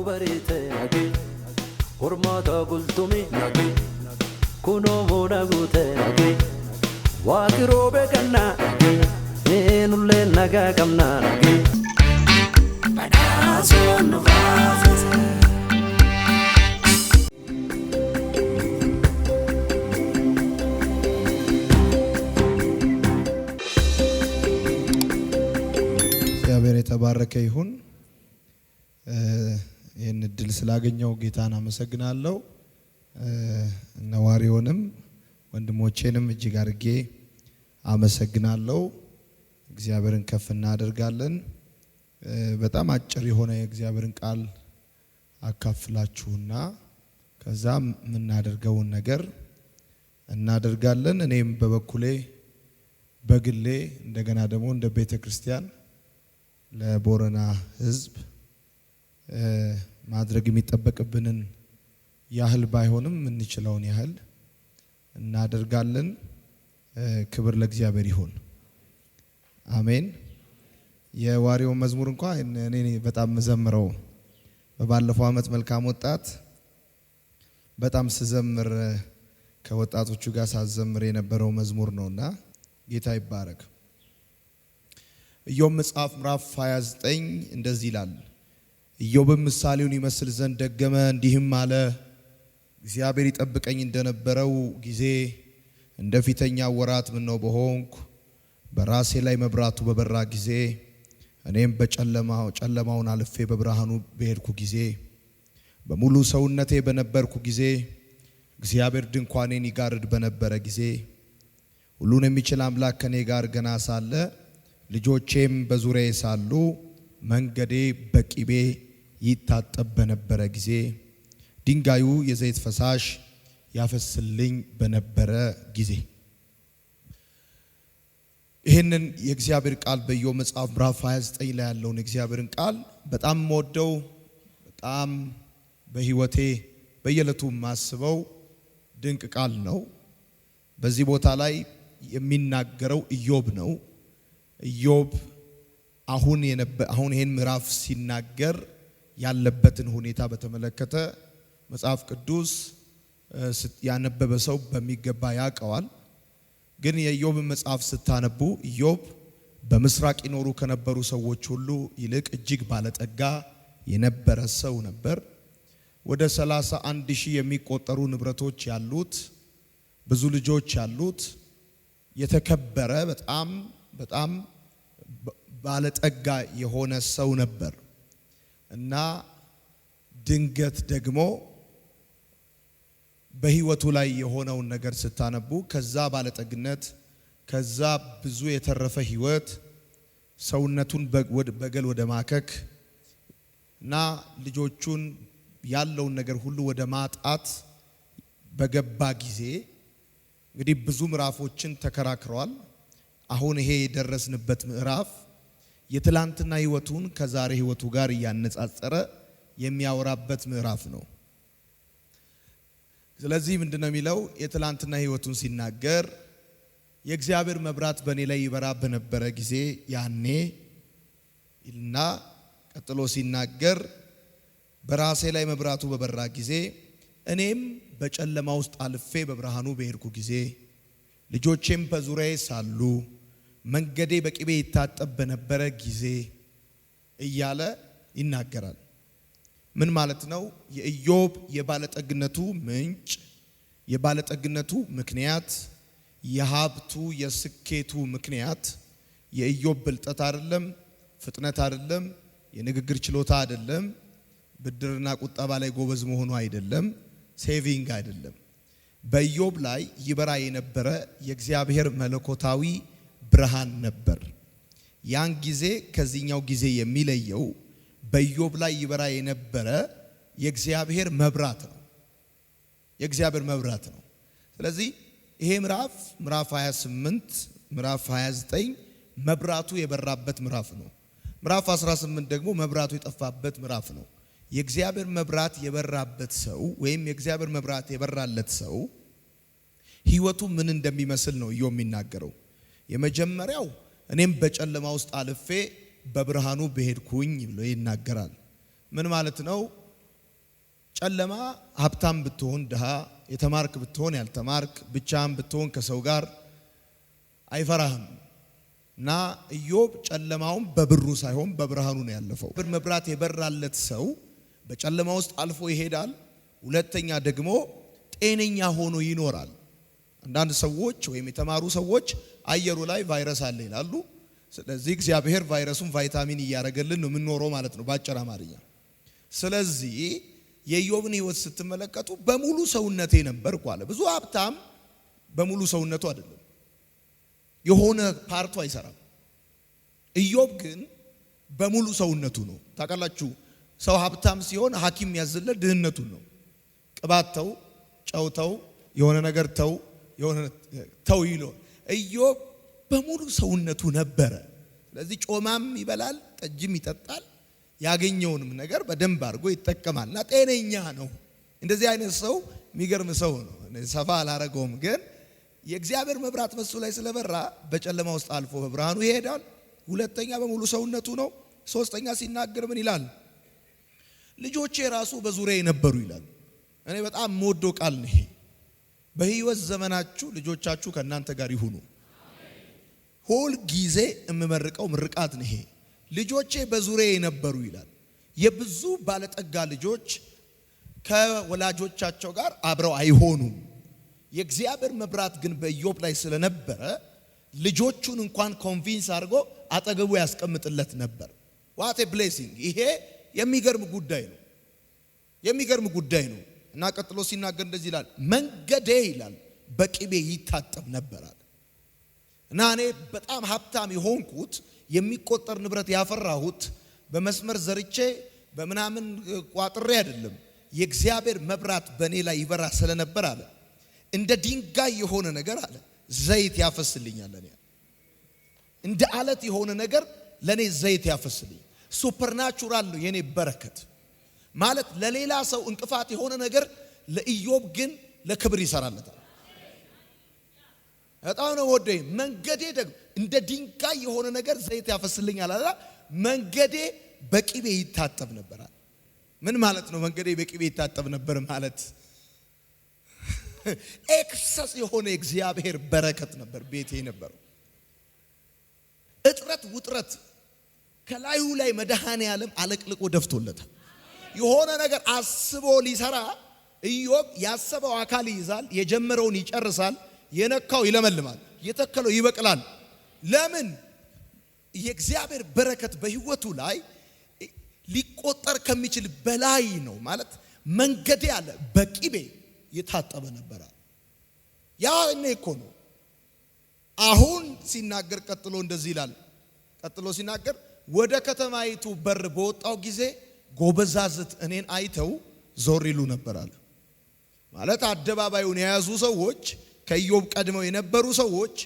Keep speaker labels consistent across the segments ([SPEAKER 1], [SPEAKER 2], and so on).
[SPEAKER 1] barite nage hormata bultumi nage kuno moda gute nage waqiro bekanna nage enulle naga kamna nage badason vazes
[SPEAKER 2] የተባረከ ይሁን። ይህን እድል ስላገኘው ጌታን አመሰግናለሁ። ነዋሪውንም ወንድሞቼንም እጅግ አድርጌ አመሰግናለሁ። እግዚአብሔርን ከፍ እናደርጋለን። በጣም አጭር የሆነ የእግዚአብሔርን ቃል አካፍላችሁና ከዛም የምናደርገውን ነገር እናደርጋለን። እኔም በበኩሌ በግሌ እንደገና ደግሞ እንደ ቤተክርስቲያን ለቦረና ሕዝብ ማድረግ የሚጠበቅብንን ያህል ባይሆንም እንችለውን ያህል እናደርጋለን። ክብር ለእግዚአብሔር ይሁን። አሜን። የዋሪው መዝሙር እንኳን እኔ በጣም መዘምረው በባለፈው አመት መልካም ወጣት በጣም ስዘምር ከወጣቶቹ ጋር ሳዘምር የነበረው መዝሙር ነውና ጌታ ይባረክ። ኢዮብ መጽሐፍ ምዕራፍ 29 እንደዚህ ይላል። ኢዮብ ምሳሌውን ይመስል ዘንድ ደገመ እንዲህም አለ። እግዚአብሔር ይጠብቀኝ እንደነበረው ጊዜ እንደ ፊተኛው ወራት ምን ነው በሆንኩ በራሴ ላይ መብራቱ በበራ ጊዜ እኔም ጨለማውን አልፌ በብርሃኑ በሄድኩ ጊዜ በሙሉ ሰውነቴ በነበርኩ ጊዜ እግዚአብሔር ድንኳኔን ይጋርድ በነበረ ጊዜ ሁሉን የሚችል አምላክ ከኔ ጋር ገና ሳለ ልጆቼም በዙሪያዬ ሳሉ መንገዴ በቂቤ ይታጠብ በነበረ ጊዜ ድንጋዩ የዘይት ፈሳሽ ያፈስልኝ በነበረ ጊዜ። ይህንን የእግዚአብሔር ቃል በኢዮብ መጽሐፍ ምዕራፍ 29 ላይ ያለውን የእግዚአብሔርን ቃል በጣም ወደው በጣም በህይወቴ በየለቱ ማስበው ድንቅ ቃል ነው። በዚህ ቦታ ላይ የሚናገረው ኢዮብ ነው። ኢዮብ አሁን ይሄን ምዕራፍ ሲናገር ያለበትን ሁኔታ በተመለከተ መጽሐፍ ቅዱስ ያነበበ ሰው በሚገባ ያውቀዋል። ግን የኢዮብን መጽሐፍ ስታነቡ ኢዮብ በምስራቅ ይኖሩ ከነበሩ ሰዎች ሁሉ ይልቅ እጅግ ባለጠጋ የነበረ ሰው ነበር። ወደ 31,000 የሚቆጠሩ ንብረቶች ያሉት፣ ብዙ ልጆች ያሉት፣ የተከበረ በጣም ባለጠጋ የሆነ ሰው ነበር እና ድንገት ደግሞ በህይወቱ ላይ የሆነውን ነገር ስታነቡ ከዛ ባለጠግነት ከዛ ብዙ የተረፈ ህይወት ሰውነቱን በገል ወደ ማከክ እና ልጆቹን ያለውን ነገር ሁሉ ወደ ማጣት በገባ ጊዜ እንግዲህ ብዙ ምዕራፎችን ተከራክረዋል። አሁን ይሄ የደረስንበት ምዕራፍ የትላንትና ህይወቱን ከዛሬ ህይወቱ ጋር ያነጻጸረ የሚያወራበት ምዕራፍ ነው። ስለዚህ ምንድነው የሚለው? የትላንትና ህይወቱን ሲናገር የእግዚአብሔር መብራት በእኔ ላይ ይበራ በነበረ ጊዜ ያኔ እና ቀጥሎ ሲናገር በራሴ ላይ መብራቱ በበራ ጊዜ እኔም በጨለማ ውስጥ አልፌ በብርሃኑ በሄድኩ ጊዜ ልጆቼም በዙሪያዬ ሳሉ መንገዴ በቅቤ ይታጠብ በነበረ ጊዜ እያለ ይናገራል። ምን ማለት ነው? የኢዮብ የባለጠግነቱ ምንጭ፣ የባለጠግነቱ ምክንያት፣ የሀብቱ የስኬቱ ምክንያት የኢዮብ ብልጠት አይደለም፣ ፍጥነት አይደለም፣ የንግግር ችሎታ አይደለም፣ ብድርና ቁጠባ ላይ ጎበዝ መሆኑ አይደለም፣ ሴቪንግ አይደለም። በኢዮብ ላይ ይበራ የነበረ የእግዚአብሔር መለኮታዊ ብርሃን ነበር። ያን ጊዜ ከዚህኛው ጊዜ የሚለየው በኢዮብ ላይ ይበራ የነበረ የእግዚአብሔር መብራት ነው። የእግዚአብሔር መብራት ነው። ስለዚህ ይሄ ምዕራፍ 28 ምዕራፍ 29 መብራቱ የበራበት ምዕራፍ ነው። ምዕራፍ 18 ደግሞ መብራቱ የጠፋበት ምዕራፍ ነው። የእግዚአብሔር መብራት የበራበት ሰው ወይም የእግዚአብሔር መብራት የበራለት ሰው ህይወቱ ምን እንደሚመስል ነው ኢዮብ የሚናገረው። የመጀመሪያው እኔም በጨለማ ውስጥ አልፌ በብርሃኑ በሄድኩኝ ብሎ ይናገራል። ምን ማለት ነው? ጨለማ ሀብታም ብትሆን ድሃ፣ የተማርክ ብትሆን ያልተማርክ፣ ብቻህን ብትሆን ከሰው ጋር አይፈራህም። እና ኢዮብ ጨለማውን በብሩ ሳይሆን በብርሃኑ ነው ያለፈው። ብር መብራት የበራለት ሰው በጨለማ ውስጥ አልፎ ይሄዳል። ሁለተኛ ደግሞ ጤነኛ ሆኖ ይኖራል። አንዳንድ ሰዎች ወይም የተማሩ ሰዎች አየሩ ላይ ቫይረስ አለ ይላሉ። ስለዚህ እግዚአብሔር ቫይረሱን ቫይታሚን እያደረገልን ነው የምንኖረው ማለት ነው በአጭር አማርኛ። ስለዚህ የኢዮብን ሕይወት ስትመለከቱ በሙሉ ሰውነቴ ነበርኩ አለ። ብዙ ሀብታም በሙሉ ሰውነቱ አይደለም፣ የሆነ ፓርቱ አይሰራም። ኢዮብ ግን በሙሉ ሰውነቱ ነው። ታውቃላችሁ ሰው ሀብታም ሲሆን ሐኪም ያዝለት ድህነቱን ነው። ቅባት ተው፣ ጨው ተው፣ የሆነ ነገር ተው፣ የሆነ ተው ይለው። ኢዮብ በሙሉ ሰውነቱ ነበረ። ስለዚህ ጮማም ይበላል፣ ጠጅም ይጠጣል፣ ያገኘውንም ነገር በደንብ አድርጎ ይጠቀማልና ጤነኛ ነው። እንደዚህ አይነት ሰው የሚገርም ሰው ነው። ሰፋ አላረገውም፣ ግን የእግዚአብሔር መብራት በሱ ላይ ስለበራ በጨለማ ውስጥ አልፎ በብርሃኑ ይሄዳል። ሁለተኛ በሙሉ ሰውነቱ ነው። ሶስተኛ ሲናገር ምን ይላል? ልጆቼ ራሱ በዙሪያዬ ነበሩ ይላል። እኔ በጣም የምወደው ቃል ነው ይሄ። በህይወት ዘመናችሁ ልጆቻችሁ ከእናንተ ጋር ይሁኑ። ሁል ጊዜ የምመርቀው ምርቃት ነው ይሄ። ልጆቼ በዙሪያዬ ነበሩ ይላል። የብዙ ባለጠጋ ልጆች ከወላጆቻቸው ጋር አብረው አይሆኑም። የእግዚአብሔር መብራት ግን በኢዮብ ላይ ስለነበረ ልጆቹን እንኳን ኮንቪንስ አድርጎ አጠገቡ ያስቀምጥለት ነበር። ዋት ኤ ብሌሲንግ! ይሄ የሚገርም ጉዳይ ነው፣ የሚገርም ጉዳይ ነው። እና ቀጥሎ ሲናገር እንደዚህ ይላል፣ መንገዴ ይላል በቅቤ ይታጠብ ነበራል። እና እኔ በጣም ሀብታም የሆንኩት የሚቆጠር ንብረት ያፈራሁት በመስመር ዘርቼ በምናምን ቋጥሬ አይደለም። የእግዚአብሔር መብራት በእኔ ላይ ይበራ ስለነበር አለ እንደ ድንጋይ የሆነ ነገር አለ ዘይት ያፈስልኛል። እኔ እንደ አለት የሆነ ነገር ለኔ ዘይት ያፈስልኝ። ሱፐርናቹራል ነው የኔ በረከት ማለት። ለሌላ ሰው እንቅፋት የሆነ ነገር ለኢዮብ ግን ለክብር ይሰራለታል። በጣም ነው ወደይ መንገዴ ደግሞ እንደ ድንጋይ የሆነ ነገር ዘይት ያፈስልኛል አለ። መንገዴ በቅቤ ይታጠብ ነበር። ምን ማለት ነው? መንገዴ በቅቤ ይታጠብ ነበር ማለት ኤክሰስ የሆነ እግዚአብሔር በረከት ነበር ቤቴ ነበረው። እጥረት ውጥረት ከላዩ ላይ መድኃኔ ዓለም አለቅልቆ ደፍቶለታል። የሆነ ነገር አስቦ ሊሰራ ኢዮብ ያሰበው አካል ይይዛል፣ የጀመረውን ይጨርሳል፣ የነካው ይለመልማል፣ የተከለው ይበቅላል። ለምን? የእግዚአብሔር በረከት በህይወቱ ላይ ሊቆጠር ከሚችል በላይ ነው ማለት። መንገዴ አለ በቅቤ የታጠበ ነበር። ያ እኔ እኮ ነው። አሁን ሲናገር ቀጥሎ እንደዚህ ይላል። ቀጥሎ ሲናገር ወደ ከተማይቱ በር በወጣው ጊዜ ጎበዛዝት እኔን አይተው ዞር ይሉ ነበር አለ። ማለት አደባባዩን የያዙ ሰዎች፣ ከኢዮብ ቀድመው የነበሩ ሰዎች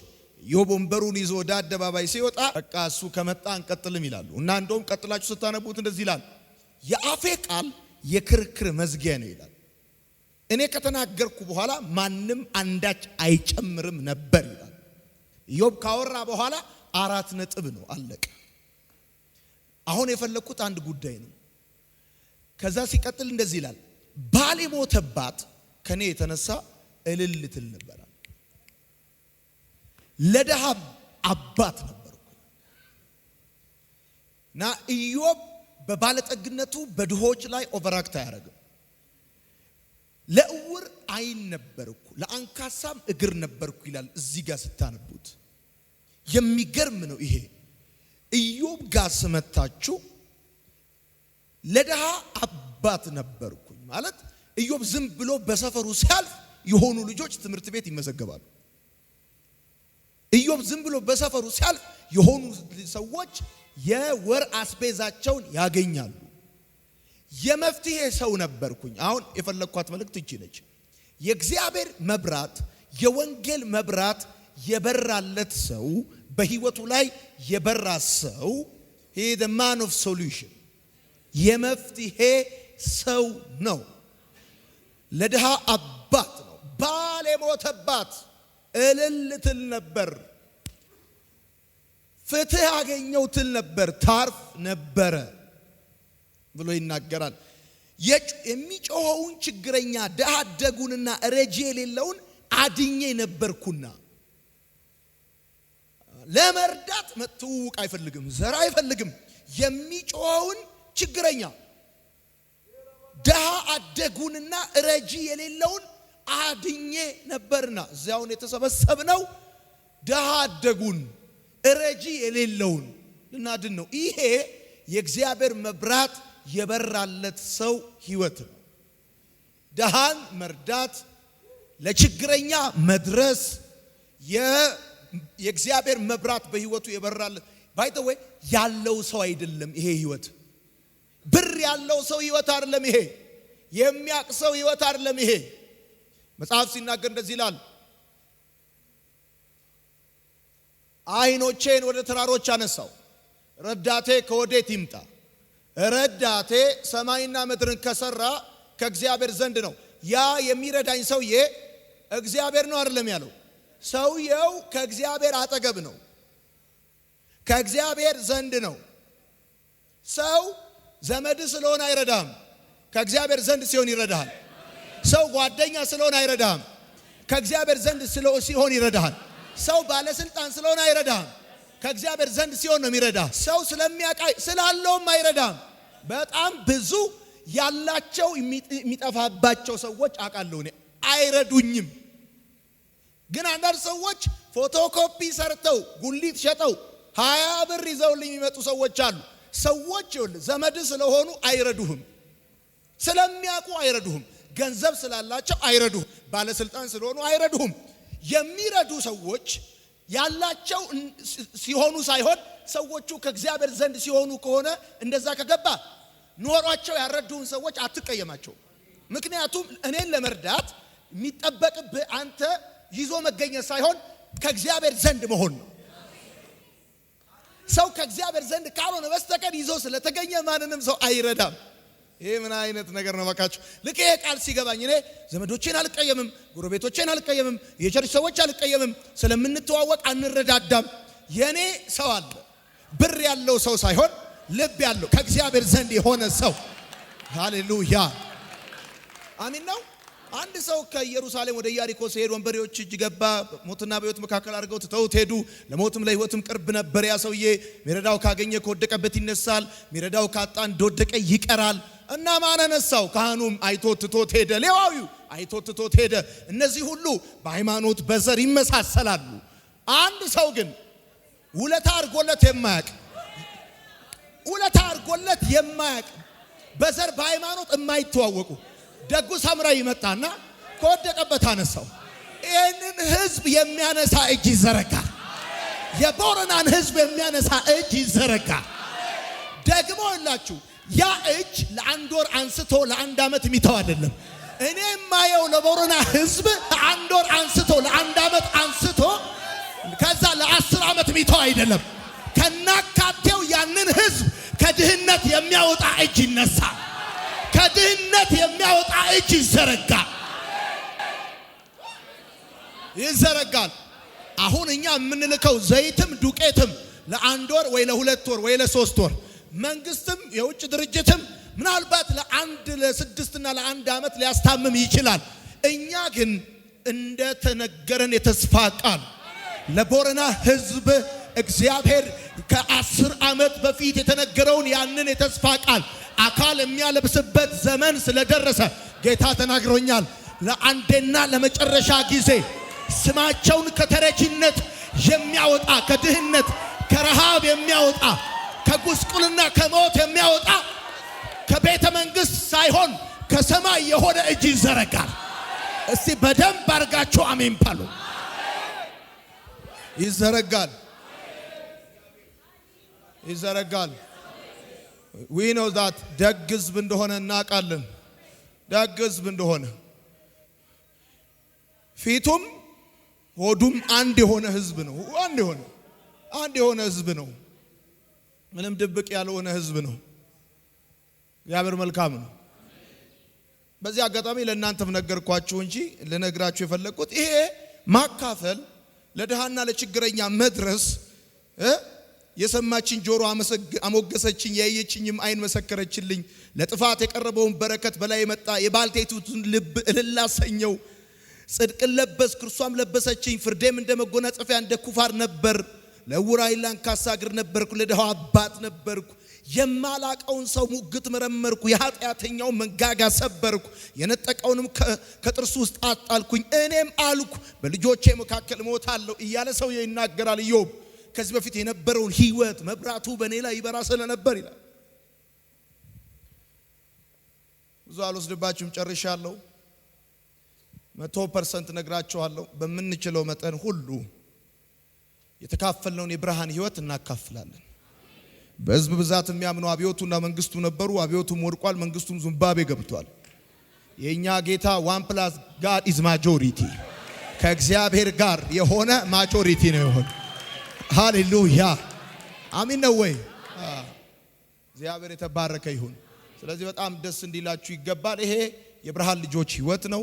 [SPEAKER 2] ኢዮብ ወንበሩን ይዞ ወደ አደባባይ ሲወጣ በቃ እሱ ከመጣ አንቀጥልም ይላሉ። እና እንደውም ቀጥላችሁ ስታነቡት እንደዚህ ይላል፣ የአፌ ቃል የክርክር መዝጊያ ነው ይላል። እኔ ከተናገርኩ በኋላ ማንም አንዳች አይጨምርም ነበር ይላል። ኢዮብ ካወራ በኋላ 4 ነጥብ ነው፣ አለቀ። አሁን የፈለኩት አንድ ጉዳይ ነው። ከዛ ሲቀጥል እንደዚህ ይላል፣ ባል የሞተባት ከኔ የተነሳ እልል ትል ነበር፣ ለደሃ አባት ነበርኩ። እና ኢዮብ በባለጠግነቱ በድሆች ላይ ኦቨራክት አያደርግም። ለእውር አይን ነበርኩ፣ ለአንካሳም እግር ነበርኩ ይላል። እዚህ ጋር ስታነቡት የሚገርም ነው ይሄ። ኢዮብ ጋር ስመታችሁ ለደሃ አባት ነበርኩኝ ማለት ኢዮብ ዝም ብሎ በሰፈሩ ሲያልፍ የሆኑ ልጆች ትምህርት ቤት ይመዘገባሉ። ኢዮብ ዝም ብሎ በሰፈሩ ሲያልፍ የሆኑ ሰዎች የወር አስቤዛቸውን ያገኛሉ። የመፍትሄ ሰው ነበርኩኝ። አሁን የፈለኳት መልእክት እቺ ነች። የእግዚአብሔር መብራት፣ የወንጌል መብራት የበራለት ሰው፣ በህይወቱ ላይ የበራ ሰው he the man of solution የመፍትሄ ሰው ነው። ለድሃ አባት ነው። ባል የሞተባት እልል ትል ነበር፣ ፍትህ አገኘው ትል ነበር፣ ታርፍ ነበረ ብሎ ይናገራል። የሚጮኸውን ችግረኛ ድሃ አደጉንና ረጂ የሌለውን አድኜ ነበርኩና። ለመርዳት መትውውቅ አይፈልግም፣ ዘር አይፈልግም። የሚጮኸውን ችግረኛ ድሃ አደጉንና ረጂ የሌለውን አድኜ ነበርና። እዚያውን የተሰበሰብነው ድሃ አደጉን ረጂ የሌለውን ልናድን ነው። ይሄ የእግዚአብሔር መብራት የበራለት ሰው ህይወት ነው። ድሃን መርዳት፣ ለችግረኛ መድረስ የእግዚአብሔር መብራት በህይወቱ የበራለት ባይ ዘ ዌይ ያለው ሰው አይደለም ይሄ ህይወት። ብር ያለው ሰው ህይወት አይደለም ይሄ። የሚያቅ ሰው ህይወት አይደለም ይሄ። መጽሐፍ ሲናገር እንደዚህ ይላል፣ አይኖቼን ወደ ተራሮች አነሳው፣ ረዳቴ ከወዴት ይምጣ? ረዳቴ ሰማይና ምድርን ከሰራ ከእግዚአብሔር ዘንድ ነው። ያ የሚረዳኝ ሰውዬ እግዚአብሔር ነው አይደለም ያለው። ሰውየው ከእግዚአብሔር አጠገብ ነው፣ ከእግዚአብሔር ዘንድ ነው። ሰው ዘመድ ስለሆነ አይረዳም፣ ከእግዚአብሔር ዘንድ ሲሆን ይረዳሃል። ሰው ጓደኛ ስለሆነ አይረዳም፣ ከእግዚአብሔር ዘንድ ሲሆን ይረዳሃል። ሰው ባለስልጣን ስለሆነ አይረዳም፣ ከእግዚአብሔር ዘንድ ሲሆን ነው የሚረዳ። ሰው ስለሚያቃይ ስላለውም አይረዳም። በጣም ብዙ ያላቸው የሚጠፋባቸው ሰዎች አውቃለሁ እኔ፣ አይረዱኝም። ግን አንዳንድ ሰዎች ፎቶኮፒ ሰርተው ጉሊት ሸጠው 20 ብር ይዘውልኝ የሚመጡ ሰዎች አሉ። ሰዎች ይኸውልህ ዘመድ ስለሆኑ አይረዱህም፣ ስለሚያውቁ አይረዱህም፣ ገንዘብ ስላላቸው አይረዱህም፣ ባለስልጣን ስለሆኑ አይረዱህም። የሚረዱ ሰዎች ያላቸው ሲሆኑ ሳይሆን ሰዎቹ ከእግዚአብሔር ዘንድ ሲሆኑ ከሆነ እንደዛ ከገባ ኖሯቸው ያረዱን ሰዎች አትቀየማቸው። ምክንያቱም እኔን ለመርዳት የሚጠበቅብህ አንተ ይዞ መገኘት ሳይሆን ከእግዚአብሔር ዘንድ መሆን ነው። ሰው ከእግዚአብሔር ዘንድ ካልሆነ በስተቀር ይዞ ስለተገኘ ማንንም ሰው አይረዳም። ይሄ ምን አይነት ነገር ነው ባካችሁ? ልክ ይሄ ቃል ሲገባኝ እኔ ዘመዶቼን አልቀየምም፣ ጎረቤቶቼን አልቀየምም፣ የቸርች ሰዎች አልቀየምም። ስለምንተዋወቅ አንረዳዳም። የኔ ሰው አለ፣ ብር ያለው ሰው ሳይሆን ልብ ያለው ከእግዚአብሔር ዘንድ የሆነ ሰው። ሃሌሉያ አሜን ነው። አንድ ሰው ከኢየሩሳሌም ወደ ኢያሪኮ ሲሄድ ወንበዴዎች እጅ ገባ። ሞትና በሕይወት መካከል አድርገው ትተውት ሄዱ። ለሞትም ለሕይወትም ቅርብ ነበር ያ ሰውዬ። ሚረዳው ካገኘ ከወደቀበት ይነሳል፣ ሚረዳው ካጣ እንደወደቀ ይቀራል። እና ማን አነሳው? ካህኑም አይቶት ትቶት ሄደ። ሌዋዊው አይቶት ትቶት ሄደ። እነዚህ ሁሉ በሃይማኖት በዘር ይመሳሰላሉ። አንድ ሰው ግን ውለታ አድርጎለት የማያቅ በዘር በሃይማኖት የማይተዋወቁ ደጉ ሳምራዊ መጣና ከወደቀበት አነሳው። ይህንን ህዝብ የሚያነሳ እጅ ይዘረጋል። የቦረናን ህዝብ የሚያነሳ እጅ ይዘረጋል። ደግሞ ይላችሁ ያ እጅ ለአንድ ወር አንስቶ ለአንድ ዓመት የሚተው አይደለም። እኔ የማየው ለቦረና ህዝብ ለአንድ ወር አንስቶ ለአንድ ዓመት አንስቶ ከዛ ለ10 ዓመት የሚተው አይደለም። ከናካቴው ያንን ህዝብ ከድህነት የሚያወጣ እጅ ይነሳል። ከድህነት የሚያወጣ እጅ ይዘረጋል። አሁን እኛ የምንልከው ዘይትም ዱቄትም ለአንድ ወር ወይ ለ2 ወር ወይ ለ3 ወር፣ መንግስትም የውጭ ድርጅትም ምናልባት ለ6 እና ለ1 ዓመት ሊያስታምም ይችላል። እኛ ግን እንደተነገረን የተስፋ ቃል ለቦረና ህዝብ እግዚአብሔር ከ10 ዓመት በፊት የተነገረውን ያንን የተስፋ ቃል አካል የሚያለብስበት ዘመን ስለደረሰ ጌታ ተናግሮኛል። ለአንዴና ለመጨረሻ ጊዜ ስማቸውን ከተረጂነት የሚያወጣ፣ ከድህነት ከረሃብ የሚያወጣ፣ ከጉስቁልና ከሞት የሚያወጣ ከቤተ መንግስት ሳይሆን ከሰማይ የሆነ እጅ ይዘረጋል። እስቲ በደንብ አድርጋችሁ አሜን ባሉ። ይዘረጋል። we know that ደግ ህዝብ እንደሆነ እናውቃለን። ደግ ህዝብ እንደሆነ ፊቱም ሆዱም አንድ የሆነ ህዝብ ነው። አንድ የሆነ ህዝብ ነው። ምንም ድብቅ ያልሆነ ህዝብ ነው። እግዚአብሔር መልካም ነው። በዚህ አጋጣሚ ለእናንተም ነገርኳችሁ እንጂ ልነግራችሁ የፈለኩት ይሄ ማካፈል፣ ለድሃና ለችግረኛ መድረስ የሰማችኝ ጆሮ አሞገሰችኝ፣ ያየችኝም አይን መሰከረችልኝ። ለጥፋት የቀረበውን በረከት በላይ መጣ፣ የባልቴቲቱን ልብ እልል አሰኘው። ጽድቅን ለበስኩ፣ እርሷም ለበሰችኝ። ፍርዴም እንደ መጎናጸፊያ እንደ ኩፋር ነበር። ለዕውር ዓይን ለአንካሳ እግር ነበርኩ፣ ለድሃው አባት ነበርኩ። የማላቀውን ሰው ሙግት መረመርኩ፣ የኃጢአተኛውን መንጋጋ ሰበርኩ፣ የነጠቀውንም ከጥርሱ ውስጥ አጣልኩኝ። እኔም አልኩ በልጆቼ መካከል እሞታለሁ እያለ ሰው ይናገራል ኢዮብ። ከዚህ በፊት የነበረውን ህይወት መብራቱ በእኔ ላይ ይበራ ስለነበር ይላል። ብዙ አልወስድባችሁም፣ ጨርሻለሁ። 100% ነግራችኋለሁ። በምንችለው መጠን ሁሉ የተካፈልነውን የብርሃን ህይወት እናካፍላለን። በህዝብ ብዛት የሚያምኑ አብዮቱና መንግስቱ ነበሩ። አብዮቱም ወድቋል፣ መንግስቱም ዙምባቤ ገብቷል። የኛ ጌታ ዋን ፕላስ ጋድ ኢዝ ማጆሪቲ፣ ከእግዚአብሔር ጋር የሆነ ማጆሪቲ ነው የሆነ። ሃሌሉያ አሚን ነው ወይ? እግዚአብሔር የተባረከ ይሁን። ስለዚህ በጣም ደስ እንዲላችሁ ይገባል። ይሄ የብርሃን ልጆች ህይወት ነው።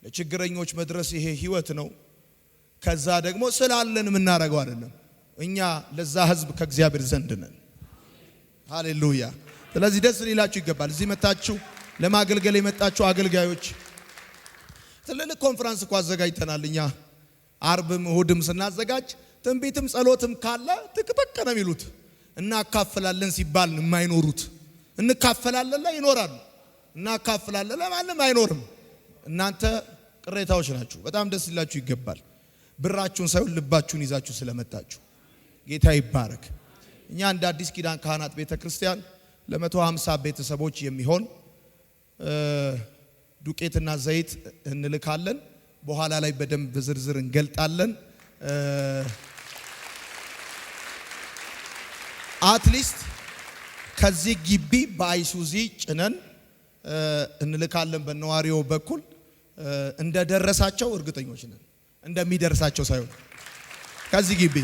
[SPEAKER 2] ለችግረኞች መድረስ ይሄ ህይወት ነው። ከዛ ደግሞ ስላለን የምናረገው አይደለም። እኛ ለዛ ህዝብ ከእግዚአብሔር ዘንድ ነን። ሃሌሉያ። ስለዚህ ደስ ሊላችሁ ይገባል። እዚህ መጣችሁ ለማገልገል የመጣችሁ አገልጋዮች ትልልቅ ኮንፈረንስ እኮ አዘጋጅተናል። እኛ አርብም እሁድም ስናዘጋጅ ትንቢትም ጸሎትም ካለ ትክክክ ነው የሚሉት። እናካፍላለን ሲባል የማይኖሩት እንካፈላለን ላይ ይኖራሉ። እናካፍላለን ለማንም አይኖርም። እናንተ ቅሬታዎች ናችሁ። በጣም ደስ ሊላችሁ ይገባል። ብራችሁን ሳይሆን ልባችሁን ይዛችሁ ስለመጣችሁ ጌታ ይባረክ። እኛ እንደ አዲስ ኪዳን ካህናት ቤተክርስቲያን ለ150 ቤተሰቦች የሚሆን ዱቄትና ዘይት እንልካለን። በኋላ ላይ በደንብ በዝርዝር እንገልጣለን። አትሊስት ከዚህ ግቢ በአይሱዚ ጭነን እንልካለን። በነዋሪው በኩል እንደደረሳቸው እርግጠኞች ነን። እንደሚደርሳቸው ሳይሆን ከዚህ ግቢ